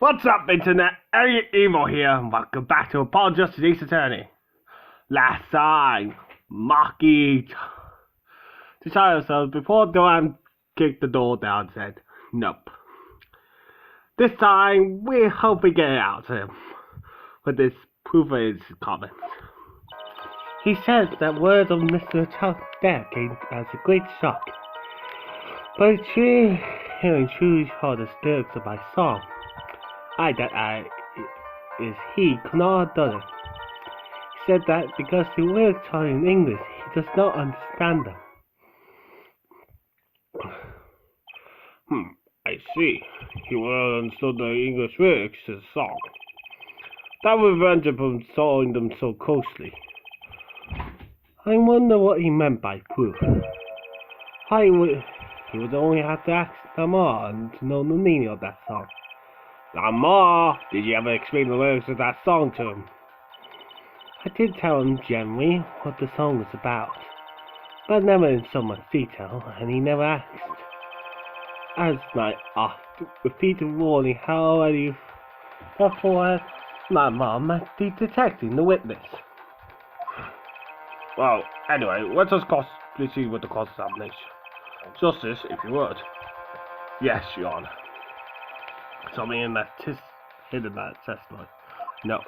What's up, Internet? Elliot Evil here, and welcome back to Apologist to Ace Attorney. Last time, Maki decided herself before Duran kicked the door down and said, nope. This time, we hope we get it out to him with this proof of his comments. He says that word of Mr. Chuck's death came as a great shock, but hearing truly heard the lyrics of my song. He could not have done it. He said that because the lyrics are in English, he does not understand them. I see. He will understand the English lyrics to the song. That would prevent him from following them so closely. I wonder what he meant by proof. He would only have to ask Lamar to know the meaning of that song. Lamar, did you ever explain the lyrics of that song to him? I did tell him generally what the song was about, but never in so much detail, and he never asked. As my repeated warning, however, therefore, my mom might be detecting the witness. Well, anyway, let us proceed with the cross-examination. Justice, if you would. Yes, Your Honor. Something in that hidden that testimony. No,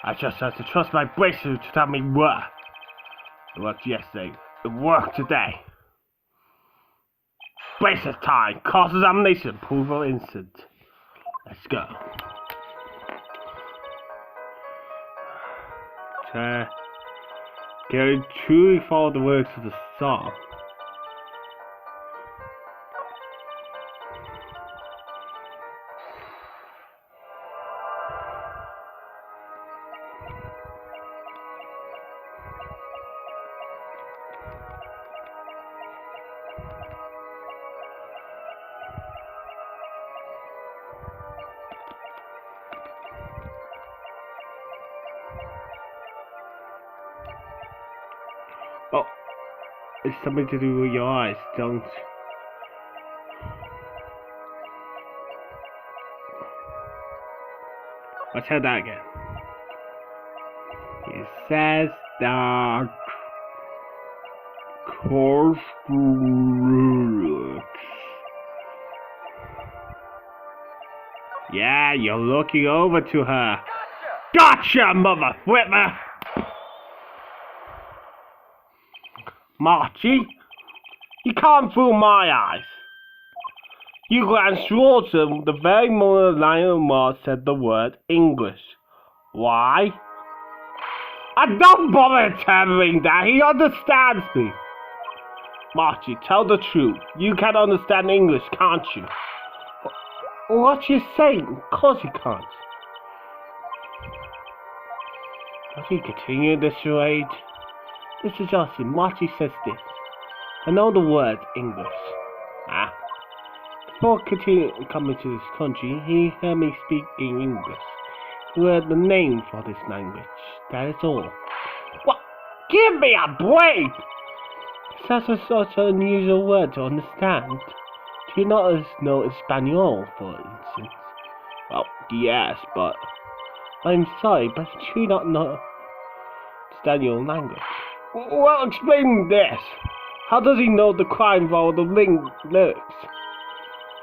I just have to trust my bracelet to tell me where. It worked yesterday. It worked today. Bracelet time. Cross-examination. Proof of innocence. Let's go. Can I truly follow the words of the song? Oh, it's something to do with your eyes, don't. Let's hear that again. It says that course lyrics. Yeah, you're looking over to her. Gotcha, mother whipper! Marchie, you can't fool my eyes. You glanced towards him the very moment Lionel Moore said the word English. Why? And don't bother telling that, he understands me. Marchie, tell the truth. You can understand English, can't you? What you saying? Of course you can't. As you continue this charade, Mr. Johnson, Marty says this. I know the word English. Before coming to this country, he heard me speaking English. He heard the name for this language. That is all. What? Give me a break! Such an unusual word to understand. Do you not know Espanol, for instance? Well, yes, but I'm sorry, but I do not understand your language. Well, explain this. How does he know the crime of all the lyrics?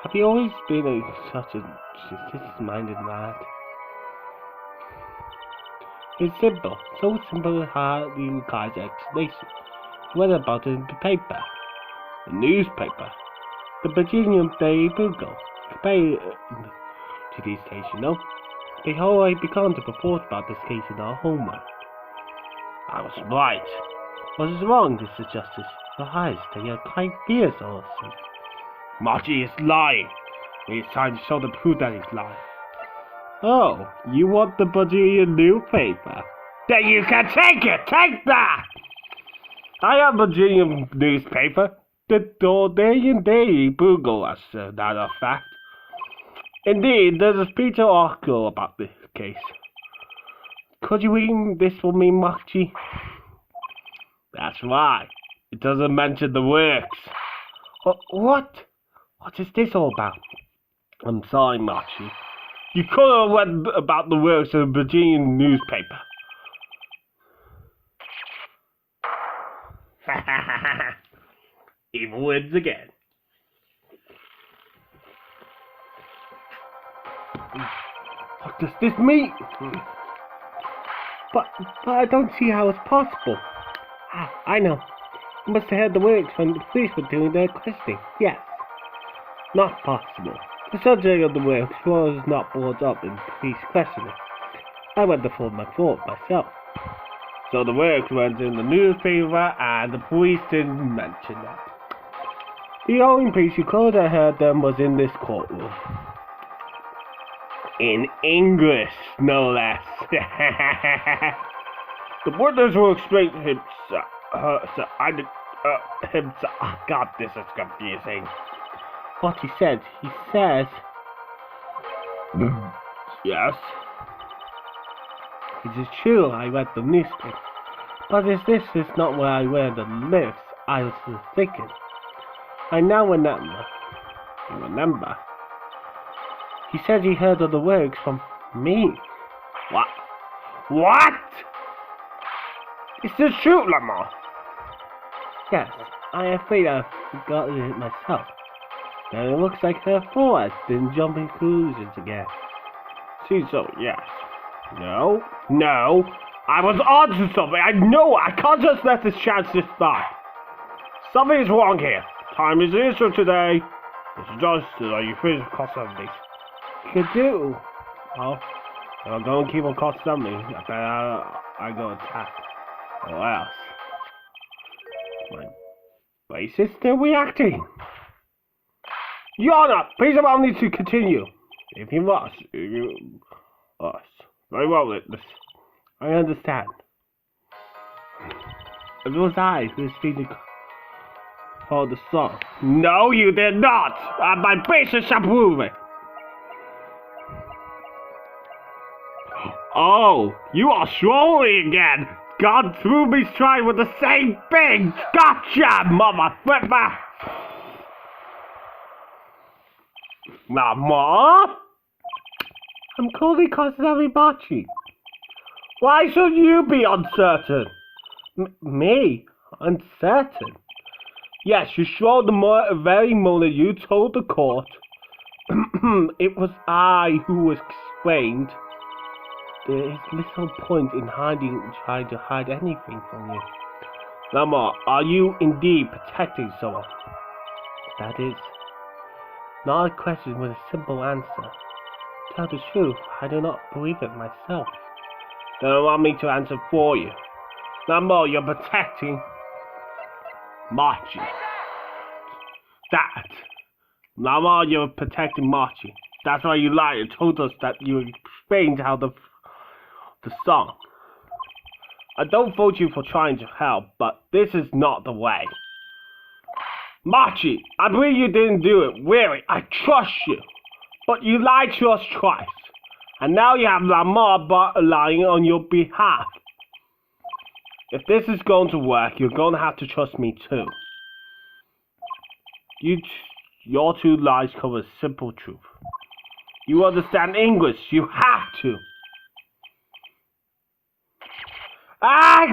Have you always been such a justice-minded lad? It's simple. So simple hardly requires explanation. He read about it in the paper. The newspaper. The Virginia Daily Bugle. Compare it to these days, you know. They have already begun to report about this case in our homeland. I was right. What is wrong, Mr. Justice? Your eyes, they are quite fierce, also. Margie is lying. It's time to show the proof that he's lying. Oh, you want the Virginia newspaper? Then you can take it! Take that! I have a Virginia newspaper. The Dordayan Daily Bugle, as a matter of fact. Indeed, there's a feature article about this case. Could you read this for me, Margie? That's right. It doesn't mention the works. What? What is this all about? I'm sorry, Margie. You could have read about the works of the Virginian newspaper. Evil wins again. What does this mean? But I don't see how it's possible. I know. You must have heard the words when the police were doing their questioning. Yes. Not possible. The subject of the works was not brought up in police questioning. I went to form my thought myself. So the works went in the newspaper and the police didn't mention that. The only place you could have heard them was in this courtroom. In English, no less. The witness will explain to him, God, this is confusing. What he says, yes. It is true, I read the newspaper. But as this is not where I read the lyrics, I was thinking. I now remember. He said he heard of the works from me. What? What? Is this true, Lamar? Yes, I am afraid I've forgotten it myself. Then it looks like her fool has been jumping conclusions again. See, so, yes. No, I was on to something. I know I can't just let this chance just die. Something is wrong here. Time is the issue today. Mr. Johnston, are you free to cost something? You do. Well, if I'm going to keep on cost something, I bet I go attack. Or else. My base is still reacting. Your Honor, please allow me to continue. If you must, very well, witness. I understand. It was I who was speaking for the song. No, you did not! My basis shall prove it! Oh, you are strolling again! Gone through me stride with the same thing! Gotcha, mother flipper! Mama? I'm calling Constantly Bachi. Why should you be uncertain? Me? Uncertain? Yes, you showed the very moment you told the court. It was I who explained. There is little point in trying to hide anything from you. Lama, are you indeed protecting someone? That is not a question with a simple answer. To tell the truth, I do not believe it myself. Then allow me to answer for you. Lama, you're protecting Marchie. That. Lama, you're protecting Marchie. That's why you lied and told us that you explained how the song. I don't fault you for trying to help, but this is not the way. Marchie, I believe you didn't do it. Really, I trust you. But you lied to us twice. And now you have Lamar lying on your behalf. If this is going to work, you're going to have to trust me too. Your two lies cover simple truth. You understand English. You have to. I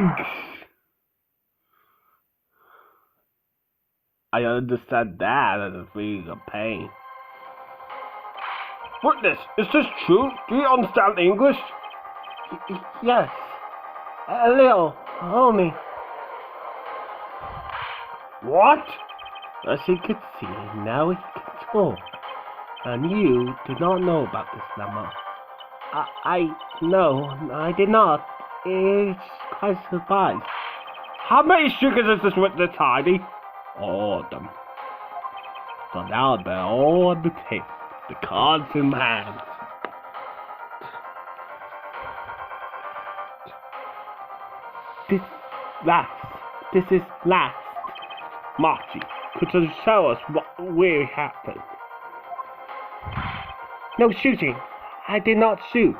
understand that as a feeling of pain. Witness, is this true? Do you understand English? Yes. A little, only. What? As he could see, now he can talk. And you do not know about this, Lama. No, I did not. It's quite a surprise. How many sugars is this witness hiding? All of them. So now they're all on the tape. The cards in hand. This is last. Marchie, could you tell us what really happened? No shooting. I did not shoot.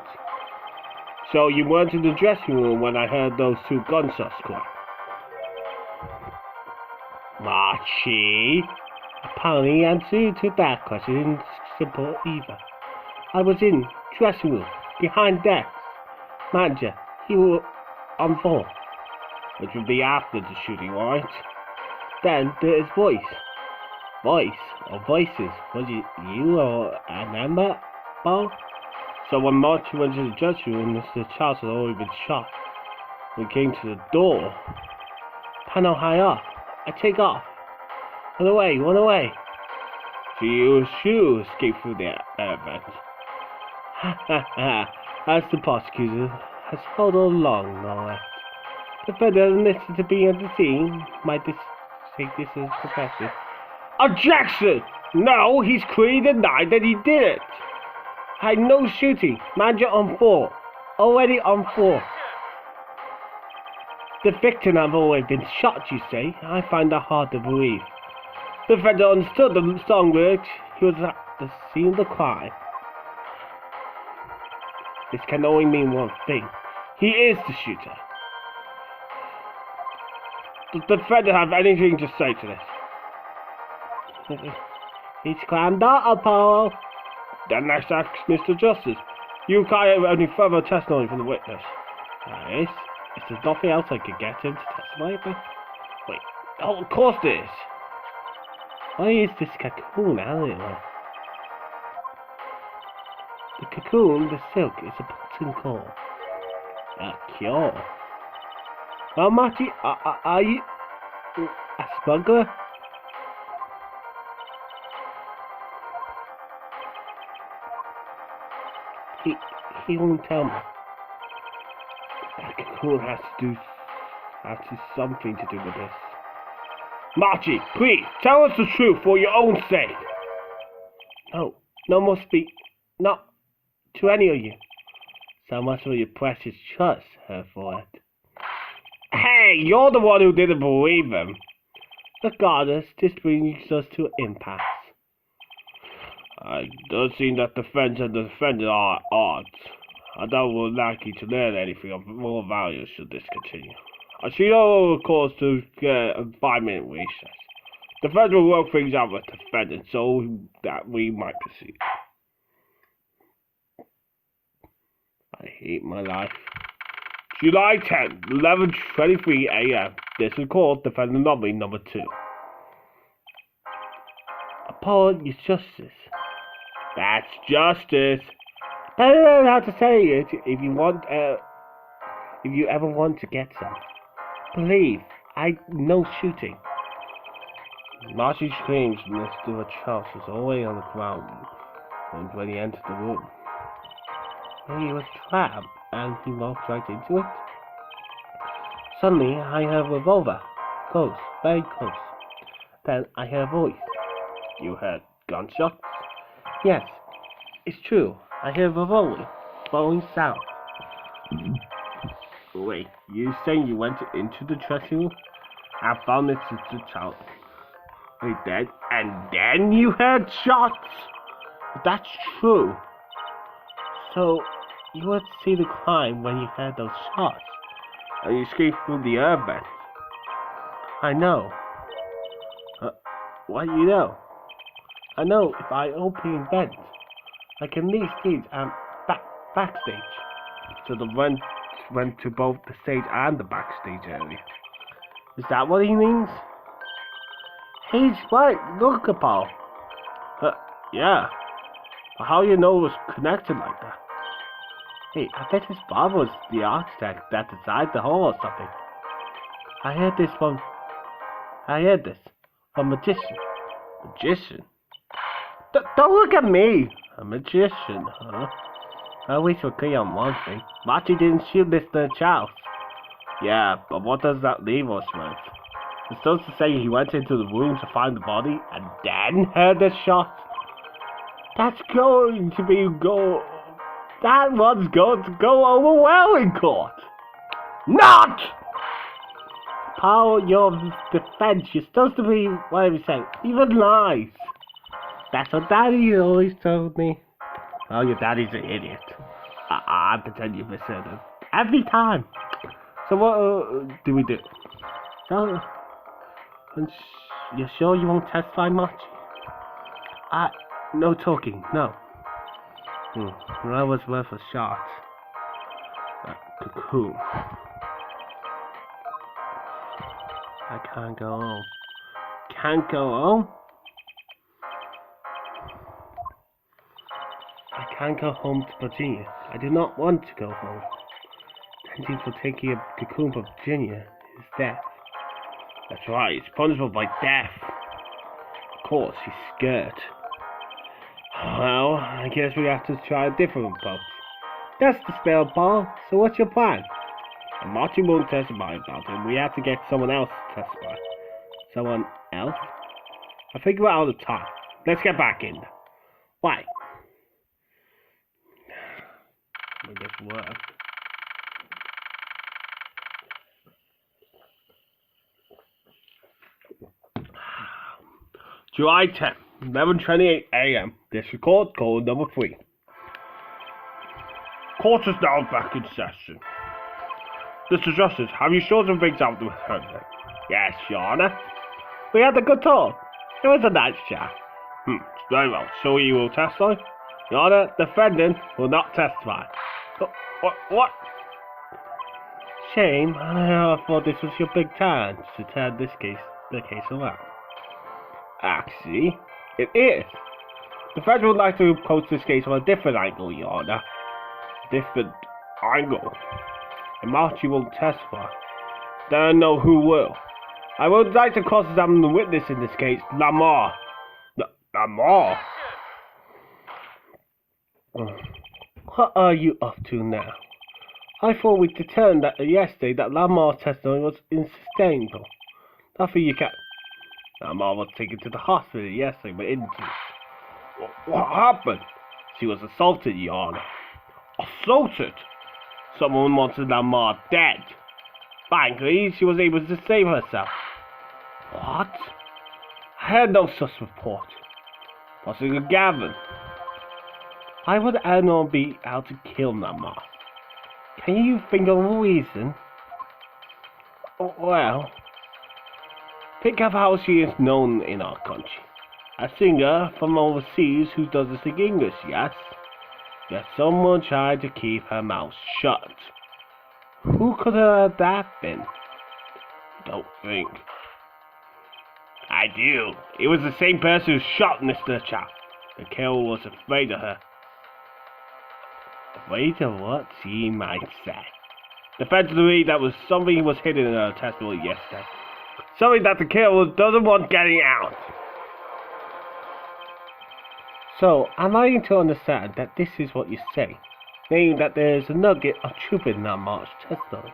So you weren't in the dressing room when I heard those two gunshots crack? Marchie? Apparently answer to that question in simple either. I was in dressing room, behind decks. Manager, he was on 4, which would be after the shooting, right? Then there is voice. Voice, or voices. Was it you or an Emma Ball? So when Marty went to the dressing room, Mr. Charles had already been shot. We came to the door. Panel high up. I take off. Run away, run away. So you escaped through the air vent. Ha ha ha. As the prosecutor has held all along, no less. The federal admitted to being at the scene. Might take this as professor. Objection! No, he's clearly denied that he did it. I had no shooting. Manager on 4. Already on 4. The victim have always been shot, you say? I find that hard to believe. The defendant understood the song lyrics. He was at the scene of the crime. This can only mean one thing. He is the shooter. Does the defendant have anything to say to this? He's climbed out, Apollo. Then let's ask Mr. Justice. You can't have any further testimony from the witness. Yes. Is there nothing else I could get him to testify about? Wait, oh, of course there is. Why is this cocoon anyway? The cocoon, the silk, is a potent core. A cure. Well, Marty, are you a smuggler? He won't tell me. That cocoon has something to do with this. Marty, please, tell us the truth for your own sake. No more speak. Not to any of you. So much for your precious trust, her for it. Hey, you're the one who didn't believe him. Regardless, this brings us to an impasse. It does seem that the friends and the defendant are at odds. I doubt we're likely to learn anything of more value should this continue. I see no cause to get a 5-minute recess. The friends will work things out with the defendant so that we might proceed. I hate my life. July 10th, 11:23 a.m. This is called defendant lobby number 2. Apollo is justice. That's justice. I don't know how to say it. If you ever want to get some, believe I know shooting. Marty screams. Mr. Charles was already on the ground when he entered the room. He was trapped, and he walked right into it. Suddenly, I heard a revolver. Close, very close. Then I heard a voice. You heard gunshots? Yes, it's true. I hear a revolver blowing sound. Wait, you saying you went into the dressing room? I found Mr. Charles. Wait, and then you heard shots? That's true. So, you would see the crime when you heard those shots, and you escaped through the air vent. I know. What you know? I know if I open vents, I can leave stage and backstage. So the vent went to both the stage and the backstage area. Is that what he means? He's right. Look, Paul. Yeah. But how you know it was connected like that? Hey, I bet his father was the architect that designed the hall or something. I heard this from a magician. Magician? Don't look at me! A magician, huh? At least we're clear on one thing. Marty didn't shoot Mr. Charles. Yeah, but what does that leave us with? It's supposed to say he went into the room to find the body and then heard the shot? That's going to be that one's going to go over well in court. Not! Power your defense. You're supposed to be, whatever you say, even lies. That's what Daddy always told me. Oh, your daddy's an idiot. I pretend you've said it every time. So what do we do? So, you sure you won't testify much? No talking, no. That was worth a shot. That cocoon. I can't go home. Can't go home? I can't go home to Virginia. I do not want to go home. Thank for taking a cocoon from Virginia is death. That's right, it's punishable by death. Of course, he's scared. Well, I guess we have to try a different approach. That's the spell, Paul. So what's your plan? And Martin won't testify about him. We have to get someone else to testify. Someone else? I figure out all the time. Let's get back in. Why? Will this work? July 10th, 11:28 a.m. District Court, code number 3. Court is now back in session. Mr. Justice, have you sorted some things out with her? Yes, Your Honor. We had a good talk. It was a nice chat. Very well. So you will testify? Your Honor, defendant will not testify. What? Shame. I thought this was your big chance to turn the case around. Actually, it is. The Fed would like to approach this case from a different angle, Your Honor. Different angle. And Marty won't testify. Then I know who will. I would like to cross-examine the witness in this case, Lamar. Lamar? What are you up to now? I thought we determined yesterday that Lamar's testimony was insustainable. Nothing you can... Lamar was taken to the hospital yesterday with injuries. What happened? She was assaulted, Your Honor. Assaulted? Someone wanted Lamar dead. Thankfully, she was able to save herself. What? I had no such report. Was it a Gavin? Why would anyone be out to kill Lamar? Can you think of a reason? Well, think of how she is known in our country. A singer from overseas who doesn't speak English, yes? Yet someone tried to keep her mouth shut. Who could that been? Don't think. I do. It was the same person who shot Mr. Chap. The killer was afraid of her. Afraid of what she might say. Defensively, that was something was hidden in her testimony yesterday. Something that the killer doesn't want getting out. So, am I to understand that this is what you say? Meaning that there is a nugget of truth in Lamar's testimony?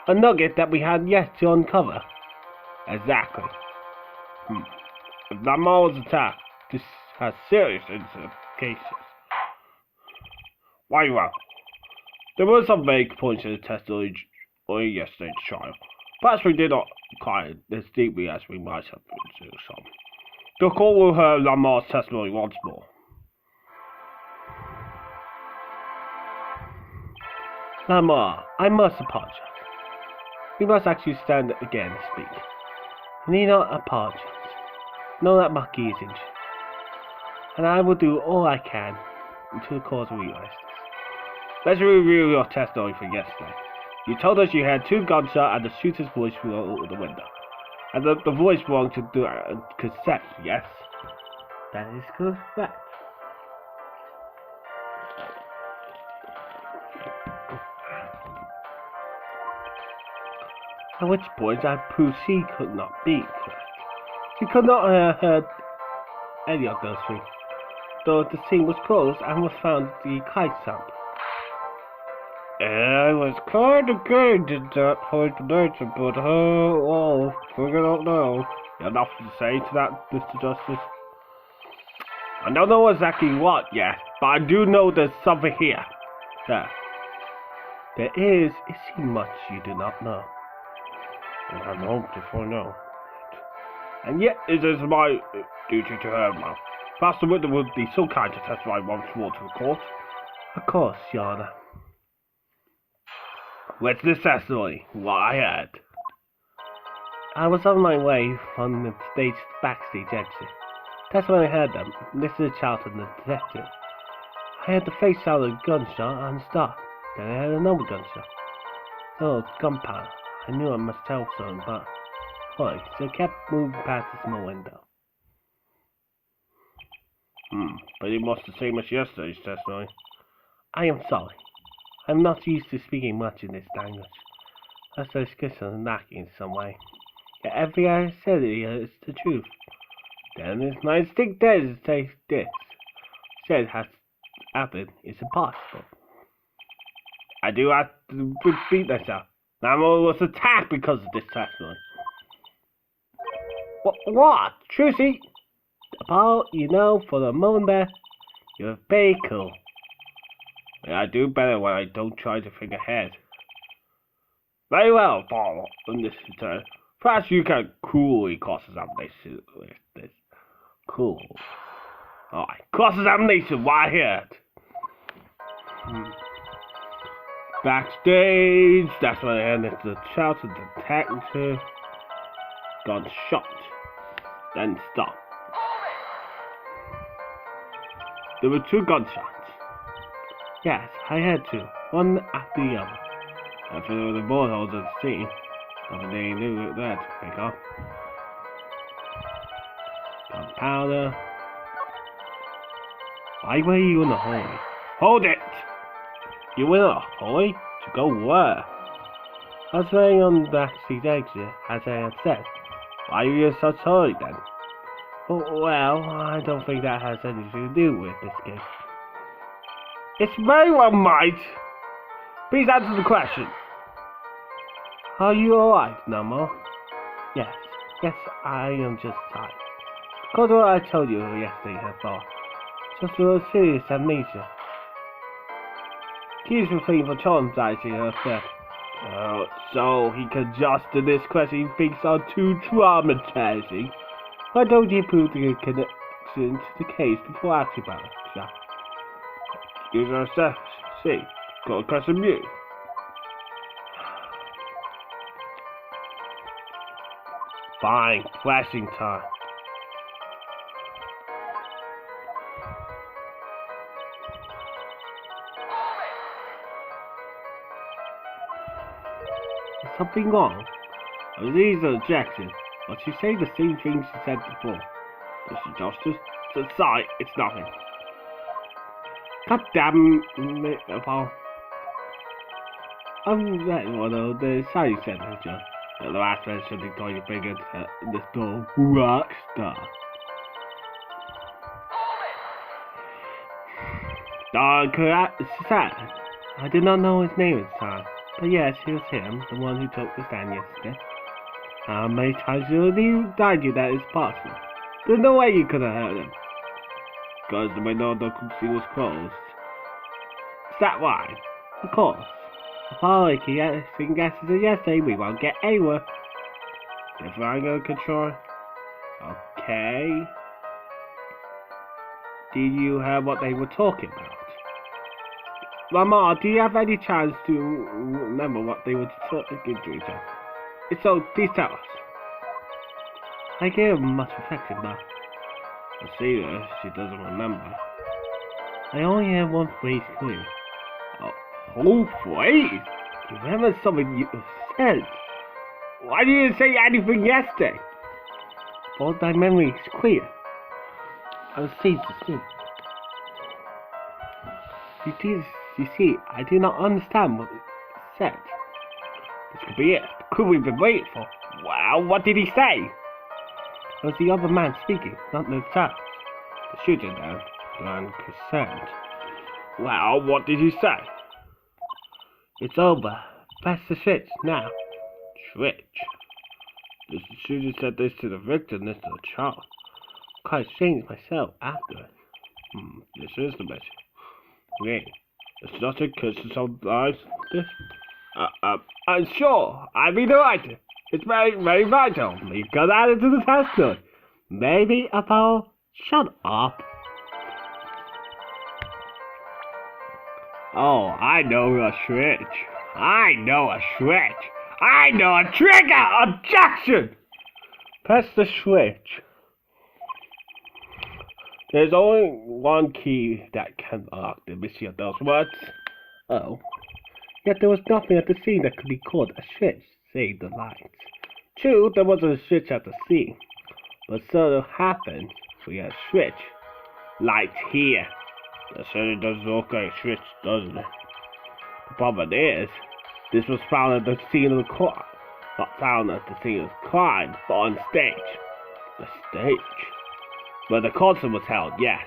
A nugget that we had yet to uncover? Exactly. If Lamar was attacked, this has serious implications. Why, well, there were some vague points in the testimony yesterday's trial. Perhaps we did not inquire as deeply as we might have been to some. The court will hear Lamar's testimony once more. Lamar, I must apologize. We must actually stand again and speak. You need not apologize. Know that Maki is injured. And I will do all I can until the cause realizes this. Let's review your testimony from yesterday. You told us you had 2 gunshots and the shooter's voice flew out the window. And the voice belonged to the cassette, yes? That is correct. At which point I proved she could not be correct. She could not have heard any of those things, though the scene was closed and was found the kite sample. I was kind of getting to that point later, but figured out now. You have nothing to say to that, Mr. Justice? I don't know exactly what yet, but I do know there's something here. There is much you do not know. And I'm hoping to find out. And yet it is my duty to her now. Perhaps the witness would be so kind to testify once more to the court. Of course, Your Honor. What's the testimony? What I heard. I was on my way from the backstage exit. That's when I heard them. Mr. Charlton, the detective. I had the face out of a gunshot and stopped. Then I had another gunshot. So it's gunpowder. I knew I must tell something, but boy, so I kept moving past the small window. Pretty much the same as yesterday's testimony. I am sorry. I'm not used to speaking much in this language. I suspicion lacking in some way. Yet every I said it is the truth. Then it's my instinct there to say this. Said has happened is impossible. I do have to repeat myself. Namo was attacked because of this testimony. What? Trucy? Paul, you know, for the moment there, you're very cool. I do better when I don't try to think ahead. Very well, Paul, on this return. Perhaps you can coolly cross-examination with this. Cool. Alright, cross-examination, why here? Backstage, that's when I ended the shout of the detective. Got shot. Then stopped. There were 2 gunshots. Yes, I had 2. One after the other. After the bullet holes at the scene. They knew that to pick up. Gunpowder. Why were you in a hurry? Hold it! You were in a hurry? To go where? I was waiting on the backseat exit, as I had said. Why were you in such a hurry then? Well, I don't think that has anything to do with this case. It's very well might. Please answer the question. Are you alright, Namo? Yes, I am just tired. Because what I told you yesterday, I thought. Just a serious amnesia. He's refraining from traumatizing her first. Oh, so he can just to this question he thinks are too traumatizing. Why don't you prove the connection to the case before asking about it, Jack? Excuse us, sir. See, got a question you. Fine, flashing time. Is something wrong? These are objections, but she said the same thing she said before. Mr. Justice, sorry, it's nothing. God damn it, Paul. I'm letting one of the sorry said John. The last man should be going to bring it this door rock star. Sad. I did not know his name at the time. But yes, it was him, the one who took the stand yesterday. How many times will he argue that it's possible? There's no way you could have heard him. Because the window of the conceal was closed. Is that why? Of course. Apollo can guess it yesterday, we won't get anywhere. If I'm going to control. Okay. Did you hear what they were talking about? Lamar, do you have any chance to remember what they were talking to each other? If so, please tell us. I gave him much reflection, but I see her, she doesn't remember. I only have one phrase clear. Whole phrase? You remember something you said? Why didn't you say anything yesterday? All thy memory is clear. I was seized to sleep. You see, I do not understand what it said. This could be it. Could we be waiting for? Well, what did he say? It was the other man speaking, not the child. The shooter then, concerned. Well, what did he say? It's over. Press the switch, now. Switch? The shooter said this to the victim, this to the child. Quite strange myself after it. This is the message. Wait, it's not a curse of lives, this? I'm sure. I mean, right. It's very, very vital. We've got added to the test note. Maybe Apollo, shut up. Oh, I know a switch. I know a switch. I know a trigger! Objection! Press the switch. There's only one key that can unlock the mystery of those words. Oh. Yet there was nothing at the scene that could be called a switch, save the lights. True, there wasn't a switch at the scene, but so happened we had a switch. Light here. That certainly doesn't look like a switch, doesn't it? The problem is, this was found at the scene of the crime. Not found at the scene of the crime, but on stage. The stage? Where the concert was held, yes.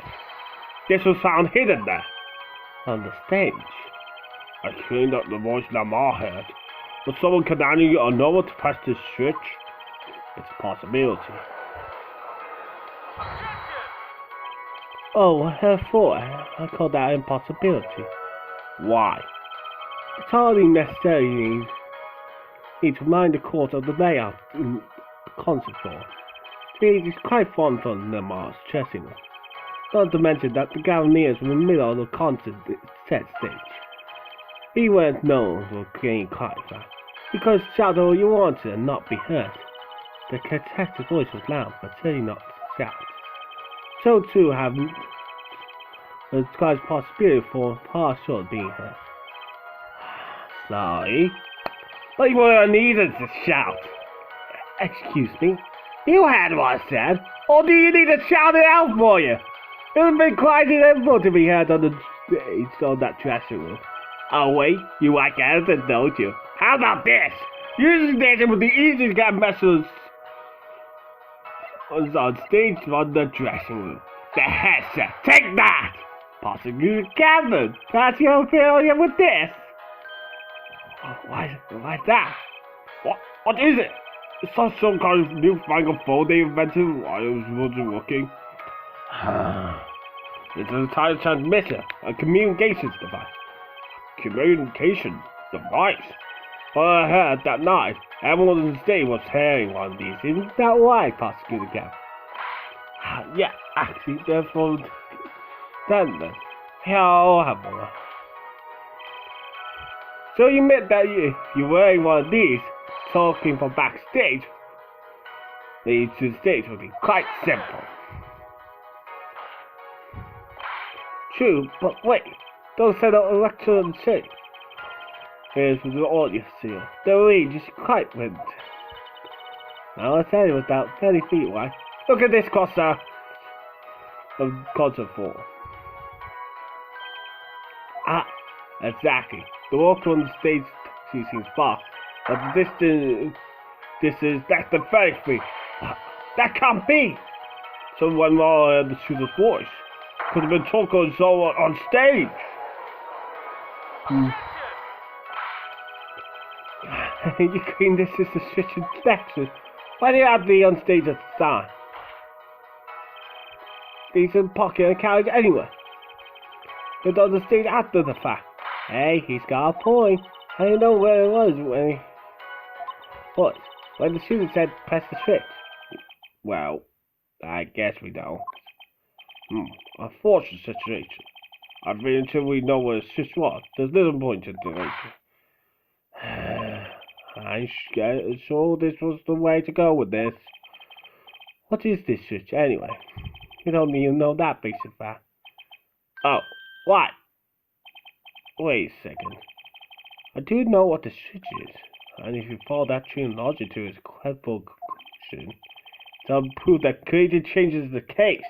This was found hidden there. On the stage. I think that the voice Lamar heard. Was someone commanding a number to press this switch? It's a possibility. Oh, therefore, I call that impossibility. Why? It's hardly necessary need to remind the court of the layout in the concert hall. It is quite fun from Lamar's dressing room. Not to mention that the Gaviniers were in the middle of the concert set stage. He weren't known for being quiet, because shout all you wanted and not be heard. The detective's voice was loud, but certainly not shout. So too have the sky's possibility for partial being heard. Sorry. But you were needed to shout. Excuse me? You heard what I said, or do you need to shout it out for you? It would have been quite inevitable to be heard on the stage of that dressing room. Oh wait, you like anything, don't you? How about this? Using this would be easy to get messages on stage from the dressing room. The headset, take that! Possibly Kevin, that's your failure with this. Why's that? What is it? Is that some kind of newfangled phone they invented while I wasn't looking? It's an entire transmitter, a communications device. Communication device? Well, I heard that night, everyone on the stage was hearing one of these. Isn't that right, Prosecutor Gavin? Yeah, actually, therefore, then. I'll have one. So you admit that you're wearing one of these, talking from backstage? Leading to the stage would be quite simple. True, but wait, don't set up a lecture on the stage. Here's the audience here. The range is quite wind. Now I said it was about 30 feet wide. Look at this concert of concert hall. Ah, exactly. The walk on the stage seems far, but the distance less than 30 feet. That can't be! Someone more the shooter's voice. Could have been talking to someone on stage. You claim this is the switch in Texas. Why do you have to be on stage at the time? He's in pocket and carriage anyway. But on the stage after the fact. Hey, he's got a point. I don't know where it was when the shooter said press the switch. Well, I guess we don't. Unfortunate situation. I mean, until we know where the switch was, there's little point in doing it. I'm sure this was the way to go with this. What is this switch anyway? You don't even know that basic fact. Oh, what? Wait a second. I do know what the switch is, and if you follow that train logic to its credible conclusion, it'll prove that crazy changes the case.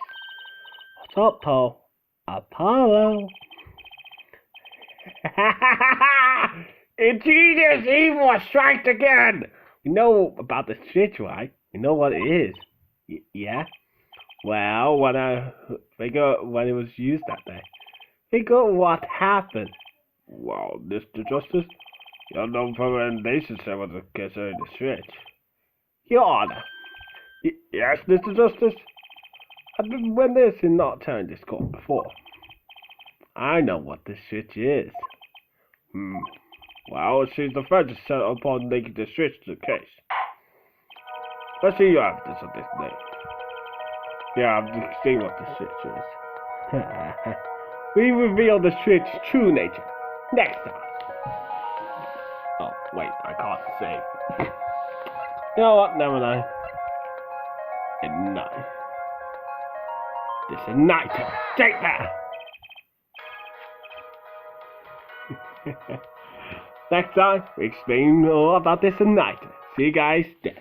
What's up, Paul? Apollo! Ingenious evil strikes again! You know about the switch, right? You know what it is? Yeah? Well, when it was used that day, figure what happened. Well, Mr. Justice, your non-recommendation said was concerning the switch. Your Honor. Yes, Mr. Justice? I've been witnessing not turning this court before. I know what this switch is. Well, it seems the feds are set upon linking the switch to the case. Let's see your evidence of this name. Yeah, I'm seeing what the switch is. We reveal the switch's true nature. Next time. Oh, wait, I can't say. You know what? Never mind. Good night. This Igniter. Take that! Next time, we explain all about this Igniter. See you guys then.